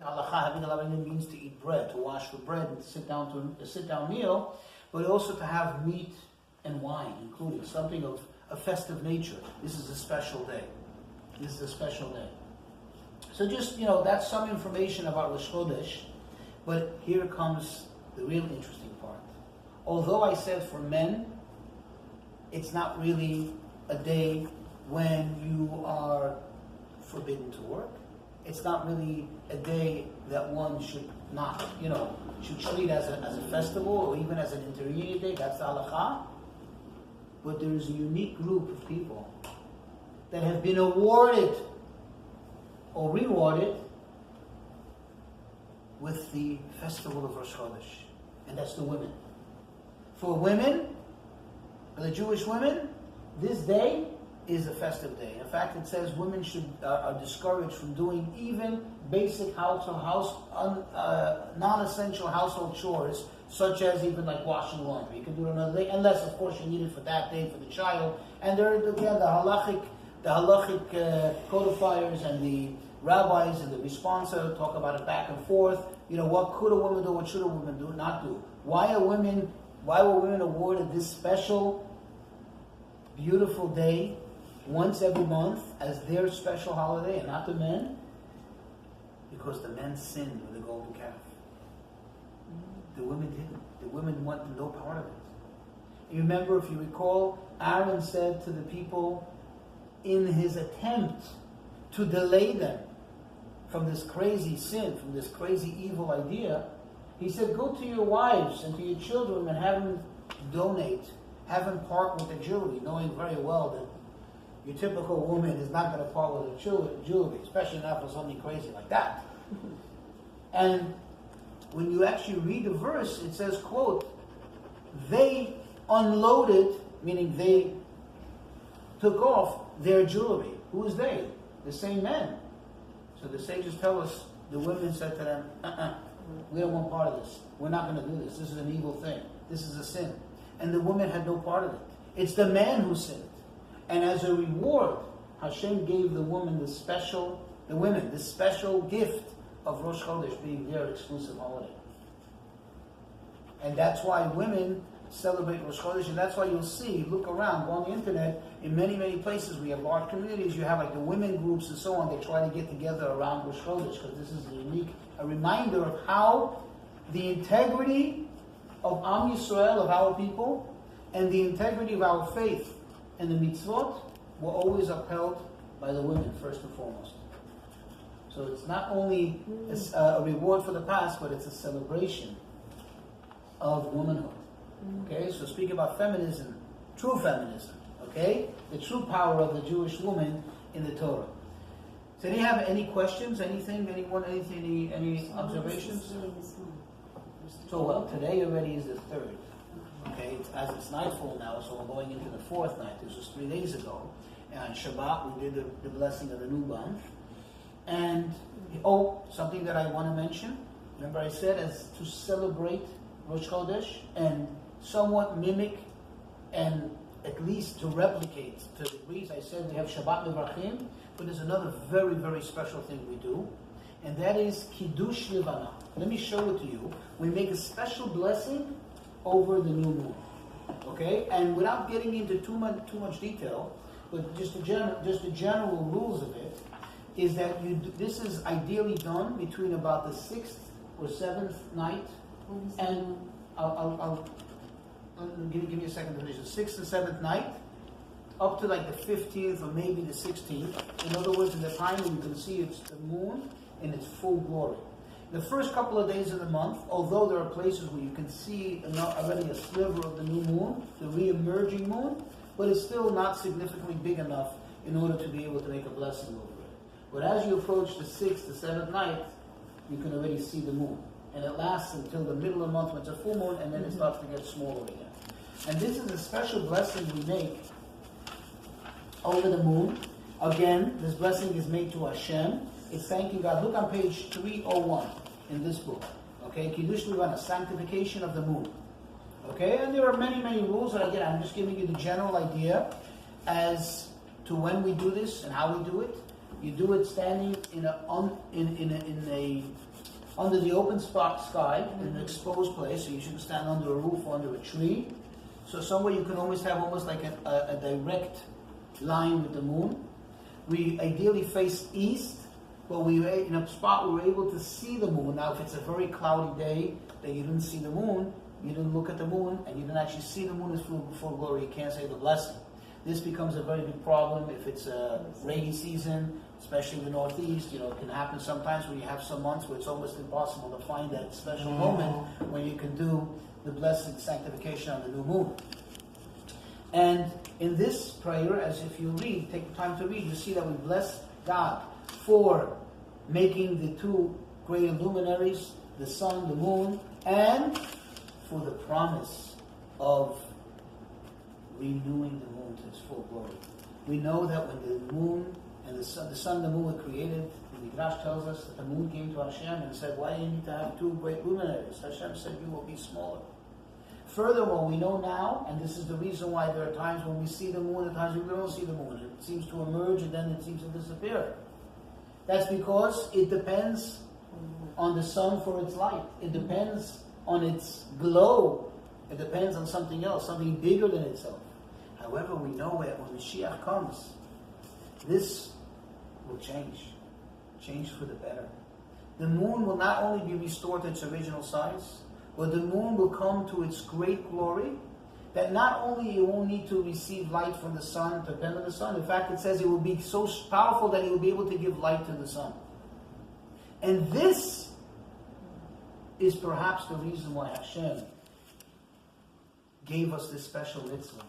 Halacha, having a lavan means to eat bread, to wash the bread and to sit down to a sit-down meal, but also to have meat and wine, including something of a festive nature. This is a special day. This is a special day. So just, that's some information about Rosh Chodesh, but here comes the real interesting part. Although I said for men, it's not really a day when you are forbidden to work. It's not really a day that one should not, should treat as a festival or even as an intermediate day. That's the halakha. But there is a unique group of people that have been awarded or rewarded with the festival of Rosh Chodesh, and that's the women. For women, for the Jewish women, this day is a festive day. In fact, it says women are discouraged from doing even basic non-essential household chores, such as even like washing laundry. You can do it another day, unless of course you need it for that day for the child. And there again, the halachic codifiers and the rabbis and the responsa talk about it back and forth. What could a woman do? What should a woman do? Not do? Why were women awarded this special, beautiful day once every month as their special holiday and not the men? Because the men sinned with the golden calf. The women didn't. The women wanted no part of it. You remember, if you recall, Aaron said to the people, in his attempt to delay them from this crazy sin, from this crazy evil idea, he said, go to your wives and to your children and have them donate, have them part with the jewelry, knowing very well that your typical woman is not going to part with her jewelry, especially not for something crazy like that. And when you actually read the verse, it says, quote, they unloaded, meaning they took off their jewelry. Who is they? The same men. So the sages tell us, the women said to them, we don't want part of this. We're not going to do this. This is an evil thing. This is a sin. And the women had no part of it. It's the man who sinned. And as a reward, Hashem gave the women the special gift of Rosh Chodesh being their exclusive holiday. And that's why women celebrate Rosh Chodesh, and that's why you'll see, look around, go on the internet, in many, many places we have large communities, you have like the women groups and so on, they try to get together around Rosh Chodesh, because this is a reminder of how the integrity of Am Yisrael, of our people, and the integrity of our faith and the mitzvot were always upheld by the women, first and foremost. So it's not only a reward for the past, but it's a celebration of womanhood. Okay, so speaking about feminism, true feminism, okay, the true power of the Jewish woman in the Torah. So, do you have any questions? Anything? Anyone? Anything? Any observations? So, well, today already is the third. Okay, it's nightfall now, so we're going into the fourth night. This was 3 days ago. And on Shabbat, we did the blessing of the new month. And, something that I want to mention. Remember I said, as to celebrate Rosh Chodesh and somewhat mimic and at least to replicate to degrees. I said we have Shabbat Mevarchim, but there's another very, very special thing we do, and that is Kiddush Levana. Let me show it to you. We make a special blessing over the new moon. Okay? And without getting into too much detail, but just the general rules of it, is that this is ideally done between about the 6th or 7th night, and I'll give me a second to finish. The 6th and 7th night, up to like the 15th or maybe the 16th. In other words, in the time when you can see it's the moon in its full glory. The first couple of days of the month, although there are places where you can see already a sliver of the new moon, the re-emerging moon, but it's still not significantly big enough in order to be able to make a blessing over it. But as you approach the 6th, the 7th night, you can already see the moon. And it lasts until the middle of the month when it's a full moon, and then it starts to get smaller again. And this is a special blessing we make over the moon. Again, this blessing is made to Hashem. It's thanking God. Look on page 301 in this book. Okay, Kiddush Levana, sanctification of the moon. Okay, and there are many, many rules. And again, I'm just giving you the general idea as to when we do this and how we do it. You do it standing in a under the open sky, in an exposed place, so you shouldn't stand under a roof or under a tree. So somewhere you can almost have like a direct line with the moon. We ideally face east, but in a spot we were able to see the moon. Now, if it's a very cloudy day that you didn't see the moon, you didn't look at the moon, and you didn't actually see the moon as full glory, you can't say the blessing. This becomes a very big problem if it's a rainy season, especially in the Northeast. It can happen sometimes when you have some months where it's almost impossible to find that special moment when you can do the blessed sanctification on the new moon. And in this prayer, as if you read, take the time to read, you see that we bless God for making the two great luminaries, the sun, the moon, and for the promise of renewing the moon to its full glory. We know that when the moon and the sun and the moon were created, the Midrash tells us that the moon came to Hashem and said, why do you need to have two great luminaries? Hashem said, you will be smaller. Furthermore, we know now, and this is the reason why there are times when we see the moon and times when we don't see the moon. It seems to emerge and then it seems to disappear. That's because it depends on the sun for its light. It depends on its glow. It depends on something else, something bigger than itself. However, we know that when Mashiach comes, this will change for the better. The moon will not only be restored to its original size, but the moon will come to its great glory, that not only it won't need to receive light from the sun, to depend on the sun. In fact, it says it will be so powerful that it will be able to give light to the sun. And this is perhaps the reason why Hashem gave us this special mitzvah,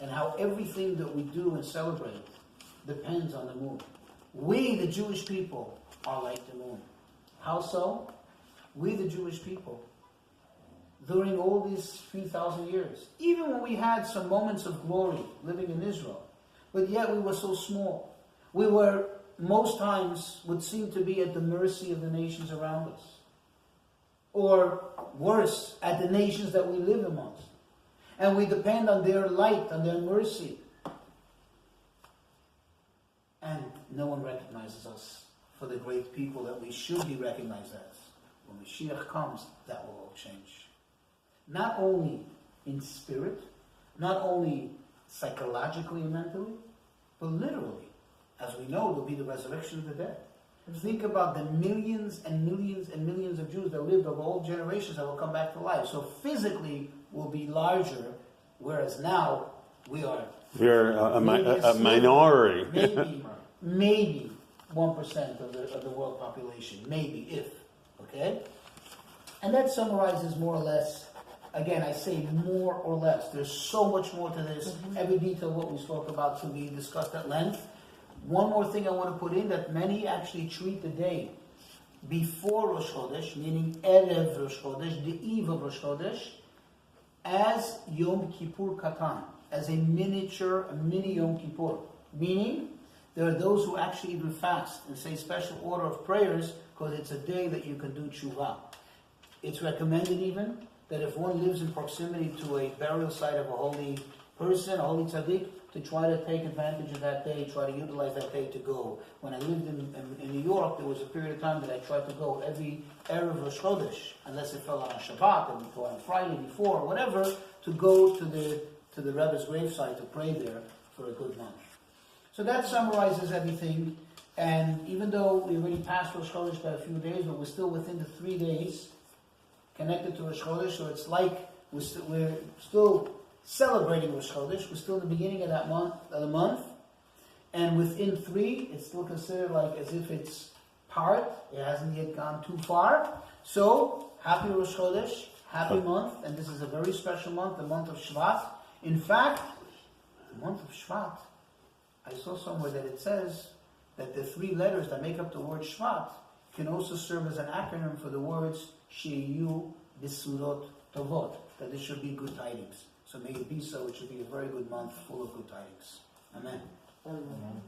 and how everything that we do and celebrate depends on the moon. We, the Jewish people, are like the moon. How so? We, the Jewish people, during all these 3,000 years, even when we had some moments of glory living in Israel, but yet we were so small. We were, most times, would seem to be at the mercy of the nations around us. Or worse, at the nations that we live amongst. And we depend on their light, on their mercy. And no one recognizes us for the great people that we should be recognized as. When Mashiach comes, that will all change. Not only in spirit, not only psychologically and mentally, but literally. As we know, there will be the resurrection of the dead. Think about the millions and millions and millions of Jews that lived over all generations that will come back to life. So physically we'll be larger, whereas now we're a minority. Maybe 1% of the world population. Maybe, if. Okay? And that summarizes more or less, again, I say more or less. There's so much more to this. Every detail of what we spoke about to be discussed at length. One more thing I want to put in, that many actually treat the day before Rosh Chodesh, meaning Erev Rosh Chodesh, the eve of Rosh Chodesh, as Yom Kippur Katan, as a mini Yom Kippur. Meaning, there are those who actually even fast and say special order of prayers because it's a day that you can do tshuva. It's recommended even that if one lives in proximity to a burial site of a holy person, a holy tzaddik, to try to take advantage of that day, try to utilize that day to go. When I lived in New York, there was a period of time that I tried to go every Erev Rosh Chodesh, unless it fell on a Shabbat, and on Friday before, or whatever, to go to the Rebbe's gravesite to pray there for a good month. So that summarizes everything, and even though we already passed Rosh Chodesh by a few days, but we're still within the 3 days connected to Rosh Chodesh, so it's like we're still celebrating Rosh Chodesh. We're still in the beginning of the month, and within 3, it's still considered like as if it's part. It hasn't yet gone too far. So, happy Rosh Chodesh, happy month, and this is a very special month, the month of Shvat. In fact, the month of Shvat, I saw somewhere that it says that the 3 letters that make up the word Shvat can also serve as an acronym for the words Sheyu Bisurot Tovot, that this should be good tidings. So may it be so. It should be a very good month full of good tidings. Amen. Amen.